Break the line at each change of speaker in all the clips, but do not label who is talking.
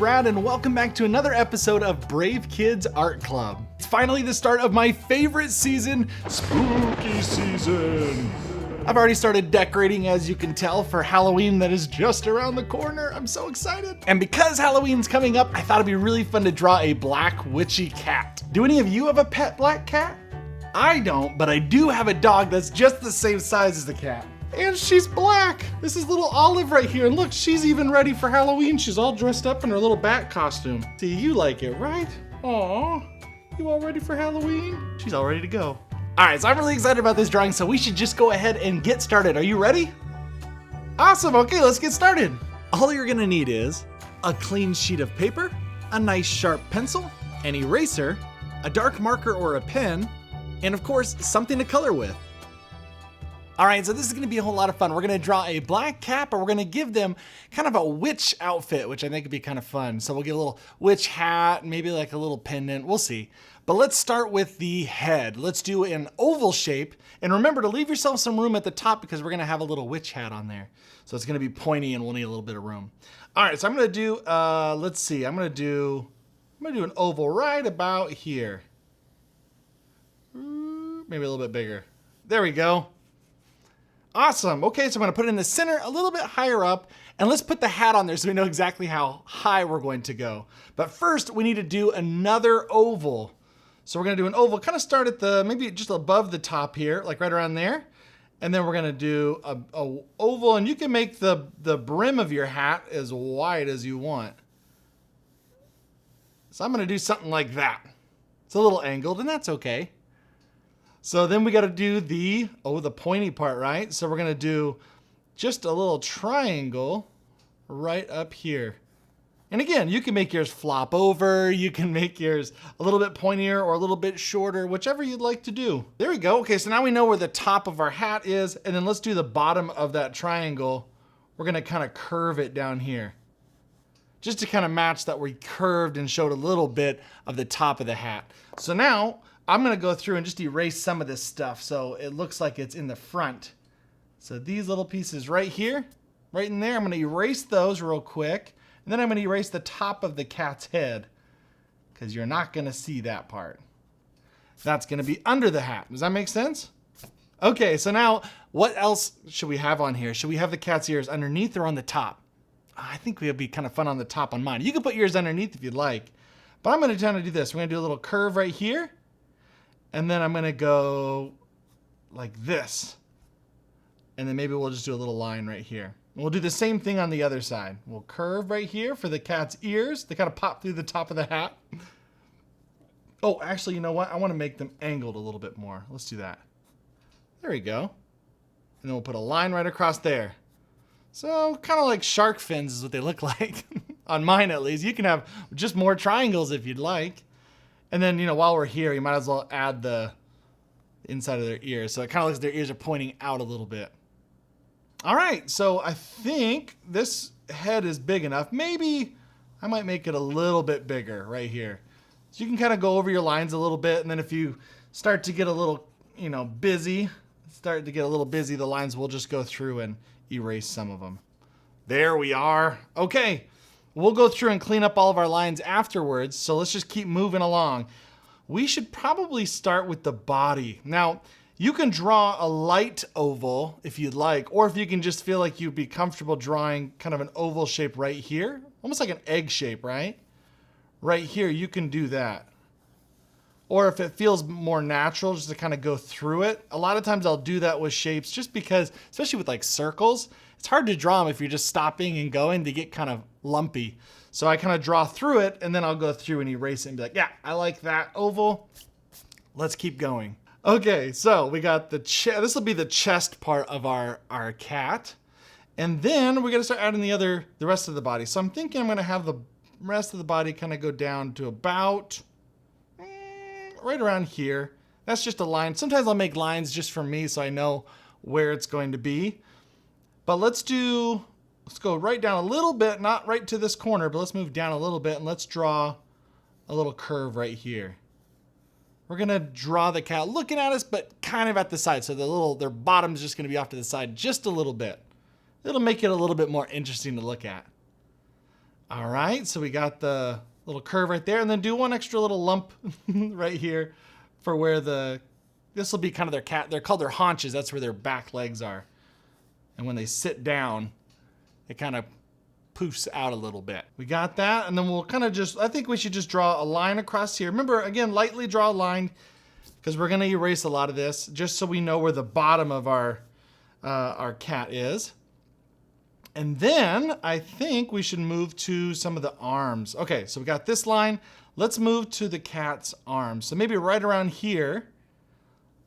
Brad, and welcome back to another episode of Brave Kids Art Club. It's finally the start of my favorite season, spooky season. I've already started decorating, as you can tell, for Halloween that is just around the corner. I'm so excited. And because Halloween's coming up, I thought it'd be really fun to draw a black witchy cat. Do any of you have a pet black cat? I don't, but I do have a dog that's just the same size as the cat. And she's black. This is little Olive right here. And look, she's even ready for Halloween. She's all dressed up in her little bat costume. See, you like it, right? Aw, you all ready for Halloween? She's all ready to go. All right, so I'm really excited about this drawing, so we should just go ahead and get started. Are you ready? Awesome, okay, let's get started. All you're gonna need is a clean sheet of paper, a nice sharp pencil, an eraser, a dark marker or a pen, and of course, something to color with. All right, so this is gonna be a whole lot of fun. We're gonna draw a black cat, but we're gonna give them kind of a witch outfit, which I think would be kind of fun. So we'll get a little witch hat, maybe like a little pendant, we'll see. But let's start with the head. Let's do an oval shape. And remember to leave yourself some room at the top because we're gonna have a little witch hat on there. So it's gonna be pointy and we'll need a little bit of room. All right, so I'm gonna do, let's see, I'm gonna do an oval right about here. Maybe a little bit bigger. There we go. Awesome. Okay, so I'm gonna put it in the center a little bit higher up, and let's put the hat on there so we know exactly how high we're going to go. But first, we need to do another oval. So we're gonna do an oval, kind of start at the, maybe just above the top here, like right around there. And then we're gonna do a oval, and you can make the brim of your hat as wide as you want. So I'm gonna do something like that. It's a little angled, and that's okay. So then we got to do the pointy part, right? So we're going to do just a little triangle right up here. And again, you can make yours flop over. You can make yours a little bit pointier or a little bit shorter, whichever you'd like to do. There we go. Okay, so now we know where the top of our hat is. And then let's do the bottom of that triangle. We're going to kind of curve it down here, just to kind of match that we curved and showed a little bit of the top of the hat. So now I'm gonna go through and just erase some of this stuff so it looks like it's in the front. So these little pieces right here, right in there, I'm gonna erase those real quick. And then I'm gonna erase the top of the cat's head because you're not gonna see that part. That's gonna be under the hat. Does that make sense? Okay, so now what else should we have on here? Should we have the cat's ears underneath or on the top? I think it would be kind of fun on the top on mine. You can put yours underneath if you'd like, but I'm gonna try to do this. We're gonna do a little curve right here. And then I'm gonna go like this. And then maybe we'll just do a little line right here. And we'll do the same thing on the other side. We'll curve right here for the cat's ears. They kind of pop through the top of the hat. Oh, actually, you know what? I wanna make them angled a little bit more. Let's do that. There we go. And then we'll put a line right across there. So kind of like shark fins is what they look like. On mine at least. You can have just more triangles if you'd like. And then, you know, while we're here, you might as well add the inside of their ears. So it kind of looks like their ears are pointing out a little bit. All right, so I think this head is big enough. Maybe I might make it a little bit bigger right here. So you can kind of go over your lines a little bit. And then if you start to get a little, busy, the lines will just go through and erase some of them. There we are. Okay. We'll go through and clean up all of our lines afterwards, so let's just keep moving along. We should probably start with the body. Now, you can draw a light oval if you'd like, or if you can just feel like you'd be comfortable drawing kind of an oval shape right here, almost like an egg shape, right? Right here, you can do that. Or if it feels more natural, just to kind of go through it. A lot of times I'll do that with shapes just because, especially with like circles, it's hard to draw them if you're just stopping and going. They get kind of lumpy. So I kind of draw through it and then I'll go through and erase it and be like, yeah, I like that oval. Let's keep going. Okay, so we got the this will be the chest part of our cat. And then we're gonna start adding the rest of the body. So I'm thinking I'm gonna have the rest of the body kind of go down to about right around here. That's just a line. Sometimes I'll make lines just for me so I know where it's going to be. But let's go right down a little bit, not right to this corner, but let's move down a little bit and let's draw a little curve right here. We're gonna draw the cat looking at us, but kind of at the side. So their bottom's just gonna be off to the side just a little bit. It'll make it a little bit more interesting to look at. All right, so we got the little curve right there, and then do one extra little lump right here for where this will be kind of their cat. They're called their haunches. That's where their back legs are. And when they sit down, it kind of poofs out a little bit. We got that, and then we'll kind of I think we should just draw a line across here. Remember, again, lightly draw a line because we're gonna erase a lot of this just so we know where the bottom of our cat is. And then I think we should move to some of the arms. Okay, so we got this line. Let's move to the cat's arms. So maybe right around here,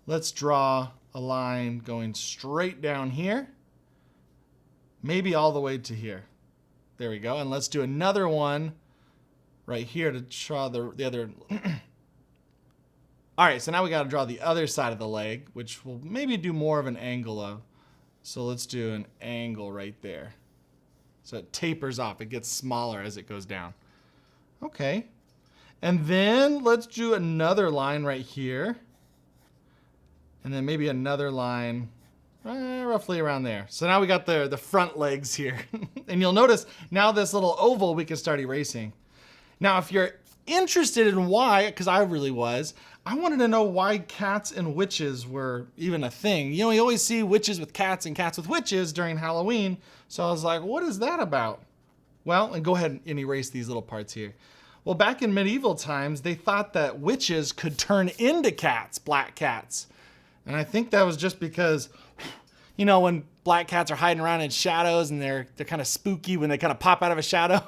let's draw a line going straight down here. Maybe all the way to here. There we go. And let's do another one right here to draw the other. All right, so now we got to draw the other side of the leg, which we'll maybe do more of an angle of. So let's do an angle right there. So it tapers off. It gets smaller as it goes down. Okay. And then let's do another line right here. And then maybe another line roughly around there. So now we got the front legs here. And you'll notice now this little oval we can start erasing. Now if you're interested in why, because I really was, I wanted to know why cats and witches were even a thing. You know, you always see witches with cats and cats with witches during Halloween. So I was like, what is that about? Well, and go ahead and erase these little parts here. Well, back in medieval times, they thought that witches could turn into cats, black cats. And I think that was just because, you know, when black cats are hiding around in shadows and they're kind of spooky when they kind of pop out of a shadow.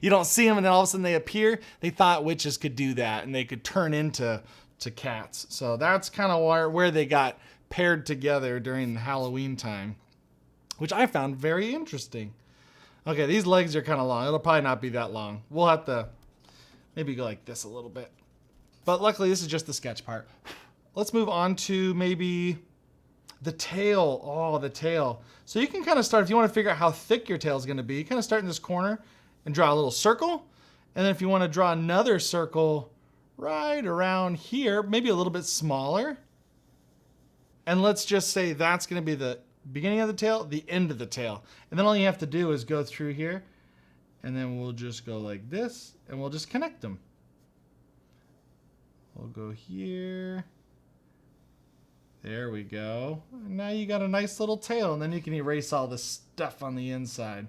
You don't see them and then all of a sudden they appear. They thought witches could do that and they could turn into cats. So that's kind of where they got paired together during Halloween time, which I found very interesting. Okay, these legs are kind of long. It'll probably not be that long. We'll have to maybe go like this a little bit. But luckily this is just the sketch part. Let's move on to maybe the tail. Oh, the tail. So you can kind of start, if you want to figure out how thick your tail is going to be, you kind of start in this corner and draw a little circle. And then if you want to draw another circle right around here, maybe a little bit smaller. And let's just say that's going to be the beginning of the tail, the end of the tail. And then all you have to do is go through here and then we'll just go like this and we'll just connect them. We'll go here. There we go. And now you got a nice little tail, and then you can erase all the stuff on the inside.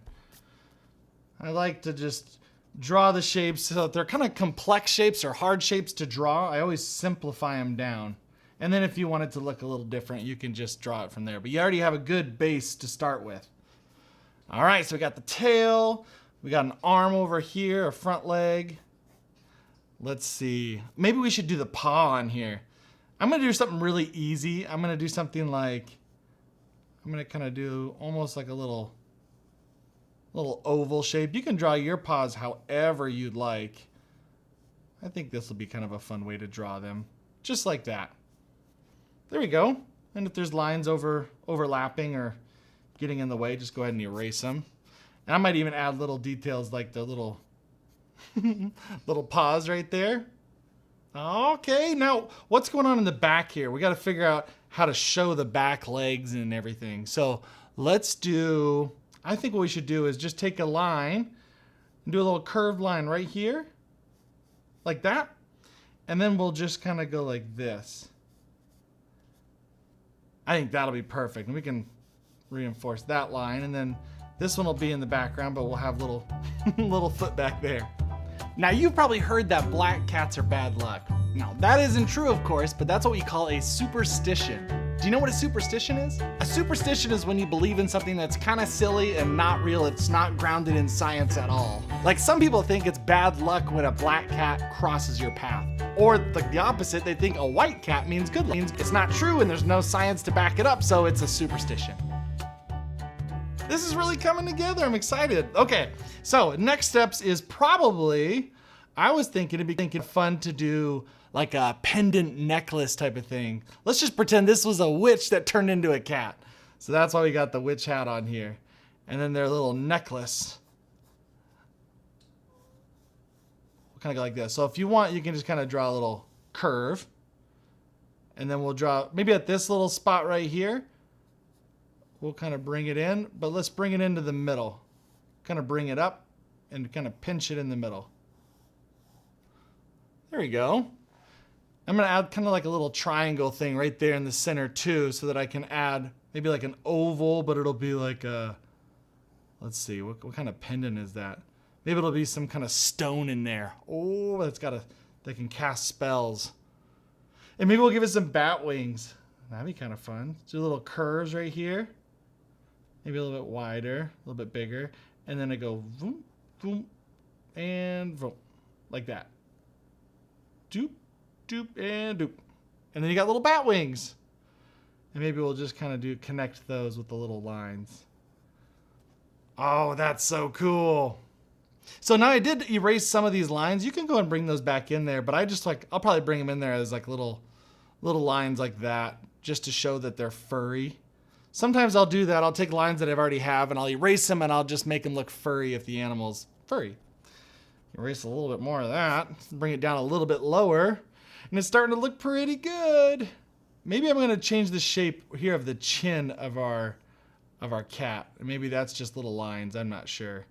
I like to just draw the shapes so that they're kind of complex shapes or hard shapes to draw. I always simplify them down. And then if you want it to look a little different, you can just draw it from there. But you already have a good base to start with. All right, so we got the tail. We got an arm over here, a front leg. Let's see. Maybe we should do the paw on here. I'm going to do something really easy. I'm going to do something like, I'm going to kind of do almost like a little oval shape. You can draw your paws however you'd like. I think this will be kind of a fun way to draw them. Just like that. There we go. And if there's lines overlapping or getting in the way, just go ahead and erase them. And I might even add little details like the little little paws right there. Okay, now what's going on in the back here? We got to figure out how to show the back legs and everything. So let's do, I think what we should do is just take a line and do a little curved line right here, like that. And then we'll just kind of go like this. I think that'll be perfect. And we can reinforce that line. And then this one will be in the background, but we'll have little, little foot back there. Now, you've probably heard that black cats are bad luck. Now, that isn't true, of course, but that's what we call a superstition. Do you know what a superstition is? A superstition is when you believe in something that's kind of silly and not real. It's not grounded in science at all. Like some people think it's bad luck when a black cat crosses your path. Or like the opposite, they think a white cat means good luck. It's not true and there's no science to back it up, so it's a superstition. This is really coming together. I'm excited. Okay, so next steps is probably, I was thinking it'd be fun to do like a pendant necklace type of thing. Let's just pretend this was a witch that turned into a cat. So that's why we got the witch hat on here. And then their little necklace. We'll kind of go like this. So if you want, you can just kind of draw a little curve. And then we'll draw, maybe at this little spot right here, we'll kind of bring it in, but let's bring it into the middle. Kind of bring it up and kind of pinch it in the middle. There we go. I'm gonna add kind of like a little triangle thing right there in the center too, so that I can add maybe like an oval, but it'll be like a, let's see, what kind of pendant is that? Maybe it'll be some kind of stone in there. Oh, that can cast spells. And maybe we'll give it some bat wings. That'd be kind of fun. Do little curves right here. Maybe a little bit wider, a little bit bigger. And then I go boom, boom, and boom, like that. Doop, doop, and doop. And then you got little bat wings. And maybe we'll just kind of connect those with the little lines. Oh, that's so cool. So now I did erase some of these lines. You can go and bring those back in there, but I'll probably bring them in there as like little lines like that, just to show that they're furry. Sometimes I'll do that. I'll take lines that I've already have and I'll erase them and I'll just make them look furry if the animal's furry. Erase a little bit more of that. Bring it down a little bit lower. And it's starting to look pretty good. Maybe I'm going to change the shape here of the chin of our cat. Maybe that's just little lines. I'm not sure.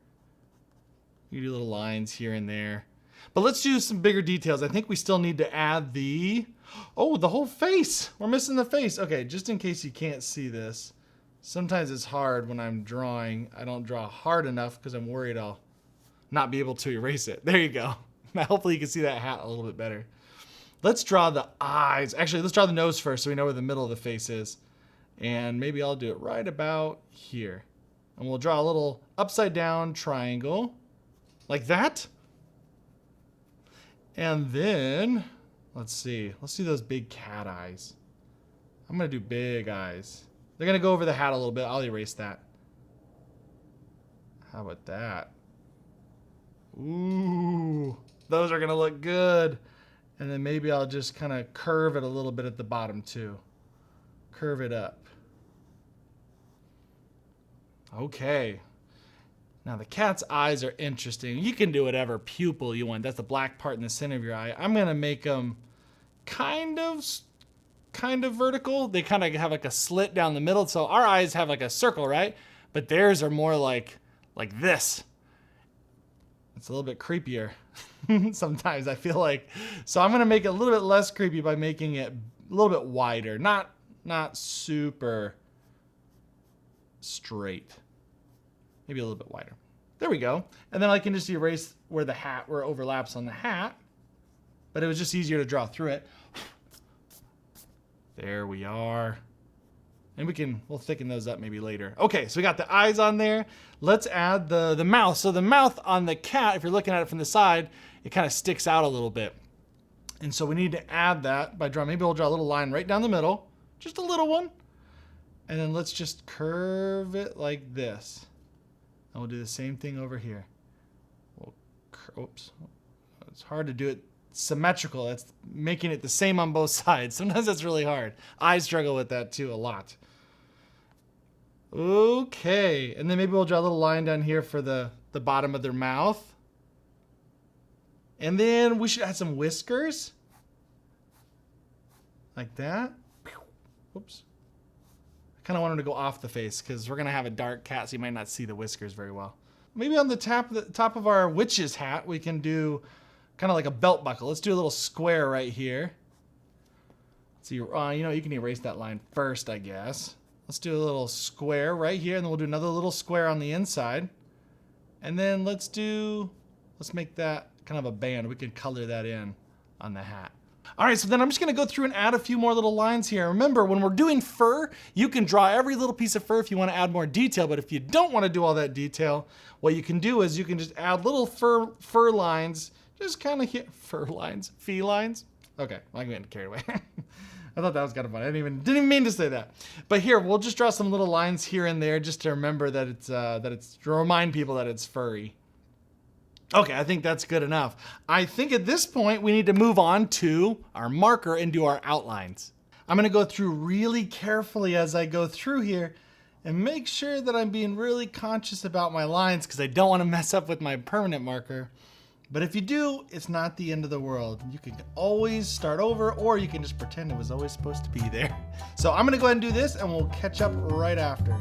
You do little lines here and there. But let's do some bigger details. I think we still need to add the whole face. We're missing the face. Okay, just in case you can't see this. Sometimes it's hard when I'm drawing. I don't draw hard enough because I'm worried I'll not be able to erase it. There you go. Now hopefully you can see that hat a little bit better. Let's draw the eyes. Actually, let's draw the nose first so we know where the middle of the face is. And maybe I'll do it right about here. And we'll draw a little upside down triangle like that. And then, let's see. Let's do those big cat eyes. I'm going to do big eyes. They're going to go over the hat a little bit. I'll erase that. How about that? Ooh, those are going to look good. And then maybe I'll just kind of curve it a little bit at the bottom too. Curve it up. Okay. Now the cat's eyes are interesting. You can do whatever pupil you want. That's the black part in the center of your eye. I'm going to make them kind of vertical. They kind of have like a slit down the middle. So our eyes have like a circle, right? But theirs are more like this. It's a little bit creepier. Sometimes I feel like. So I'm going to make it a little bit less creepy by making it a little bit wider. Not super straight. Maybe a little bit wider. There we go. And then I can just erase where it overlaps on the hat. But it was just easier to draw through it. There we are. And we'll thicken those up maybe later. Okay, so we got the eyes on there. Let's add the mouth. So the mouth on the cat, if you're looking at it from the side, it kind of sticks out a little bit. And so we need to add that by drawing. Maybe we'll draw a little line right down the middle. Just a little one. And then let's just curve it like this. And we'll do the same thing over here. Oops. It's hard to do it symmetrical. That's making it the same on both sides. Sometimes that's really hard. I struggle with that too a lot. Okay. And then maybe we'll draw a little line down here for the bottom of their mouth. And then we should add some whiskers. Like that. Oops. I kind of want them to go off the face because we're going to have a dark cat, so you might not see the whiskers very well. Maybe on the top of our witch's hat, we can do kind of like a belt buckle. Let's do a little square right here. So you can erase that line first, I guess. Let's do a little square right here, and then we'll do another little square on the inside. And then let's make that kind of a band. We can color that in on the hat. All right, so then I'm just gonna go through and add a few more little lines here. Remember, when we're doing fur, you can draw every little piece of fur if you wanna add more detail, but if you don't wanna do all that detail, what you can do is you can just add little fur lines, just kind of here, felines. Okay, I'm getting carried away. I thought that was kind of fun. I didn't even mean to say that. But here, we'll just draw some little lines here and there just to remember that it's to remind people that it's furry. Okay, I think that's good enough. I think at this point, we need to move on to our marker and do our outlines. I'm gonna go through really carefully as I go through here and make sure that I'm being really conscious about my lines because I don't wanna mess up with my permanent marker. But if you do, it's not the end of the world. You can always start over, or you can just pretend it was always supposed to be there. So I'm gonna go ahead and do this and we'll catch up right after.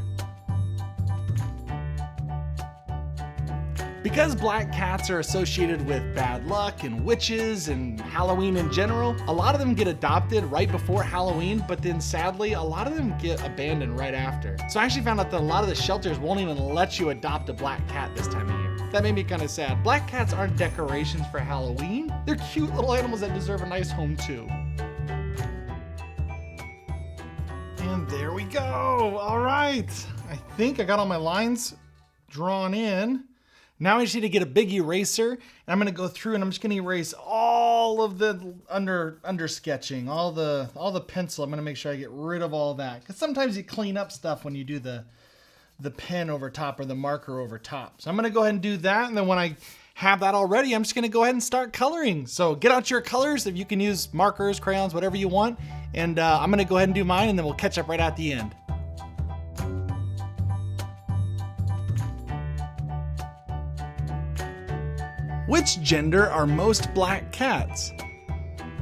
Because black cats are associated with bad luck and witches and Halloween in general, a lot of them get adopted right before Halloween, but then sadly, a lot of them get abandoned right after. So I actually found out that a lot of the shelters won't even let you adopt a black cat this time of year. That made me kind of sad. Black cats aren't decorations for Halloween. They're cute little animals that deserve a nice home too. And there we go. All right. I think I got all my lines drawn in. Now I just need to get a big eraser, and I'm gonna go through and I'm just gonna erase all of the under sketching, all the pencil. I'm gonna make sure I get rid of all that, because sometimes you clean up stuff when you do the pen over top or the marker over top. So I'm gonna go ahead and do that, and then when I have that all ready, I'm just gonna go ahead and start coloring. So get out your colors. If you can use markers, crayons, whatever you want, and I'm gonna go ahead and do mine, and then we'll catch up right at the end. Which gender are most black cats?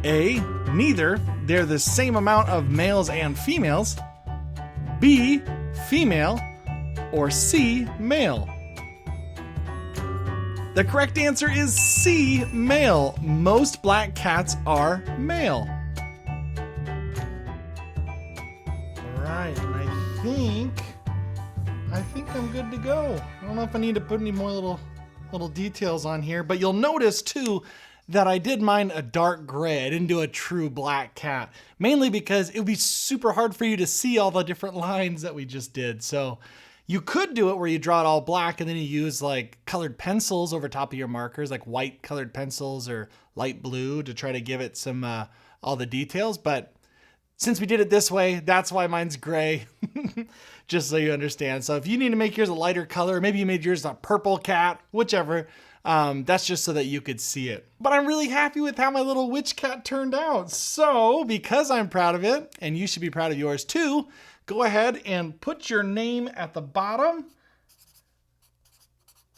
A, neither. They're the same amount of males and females. B, female. Or C, male. The correct answer is C, male. Most black cats are male. All right, and I think I'm good to go. I don't know if I need to put any more little details on here, but you'll notice too that I did mine a dark gray. I didn't do a true black cat, mainly because it would be super hard for you to see all the different lines that we just did. So you could do it where you draw it all black and then you use like colored pencils over top of your markers, like white colored pencils or light blue to try to give it some all the details. But since we did it this way, that's why mine's gray, just so you understand. So if you need to make yours a lighter color, maybe you made yours a purple cat, whichever, that's just so that you could see it. But I'm really happy with how my little witch cat turned out. So because I'm proud of it, and you should be proud of yours too, go ahead and put your name at the bottom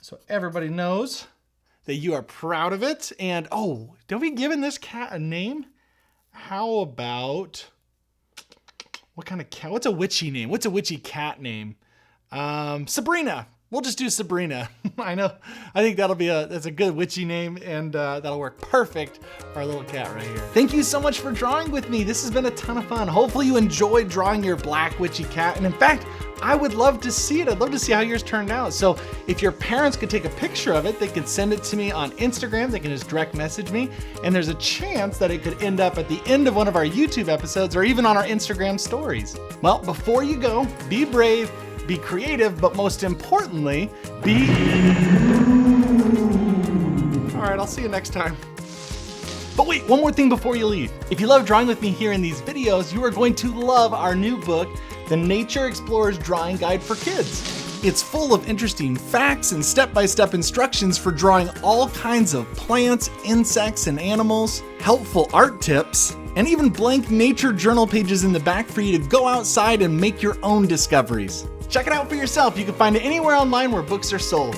so everybody knows that you are proud of it. And oh, have we given this cat a name? How about... what kind of cat? What's a witchy name? What's a witchy cat name? Sabrina. We'll just do Sabrina. I know. I think that's a good witchy name, and that'll work perfect for our little cat right here. Thank you so much for drawing with me. This has been a ton of fun. Hopefully you enjoyed drawing your black witchy cat. And in fact, I would love to see it. I'd love to see how yours turned out. So if your parents could take a picture of it, they could send it to me on Instagram. They can just direct message me. And there's a chance that it could end up at the end of one of our YouTube episodes or even on our Instagram stories. Well, before you go, be brave, be creative, but most importantly, be... All right, I'll see you next time. But wait, one more thing before you leave. If you love drawing with me here in these videos, you are going to love our new book, The Nature Explorer's Drawing Guide for Kids. It's full of interesting facts and step-by-step instructions for drawing all kinds of plants, insects, and animals, helpful art tips, and even blank nature journal pages in the back for you to go outside and make your own discoveries. Check it out for yourself. You can find it anywhere online where books are sold.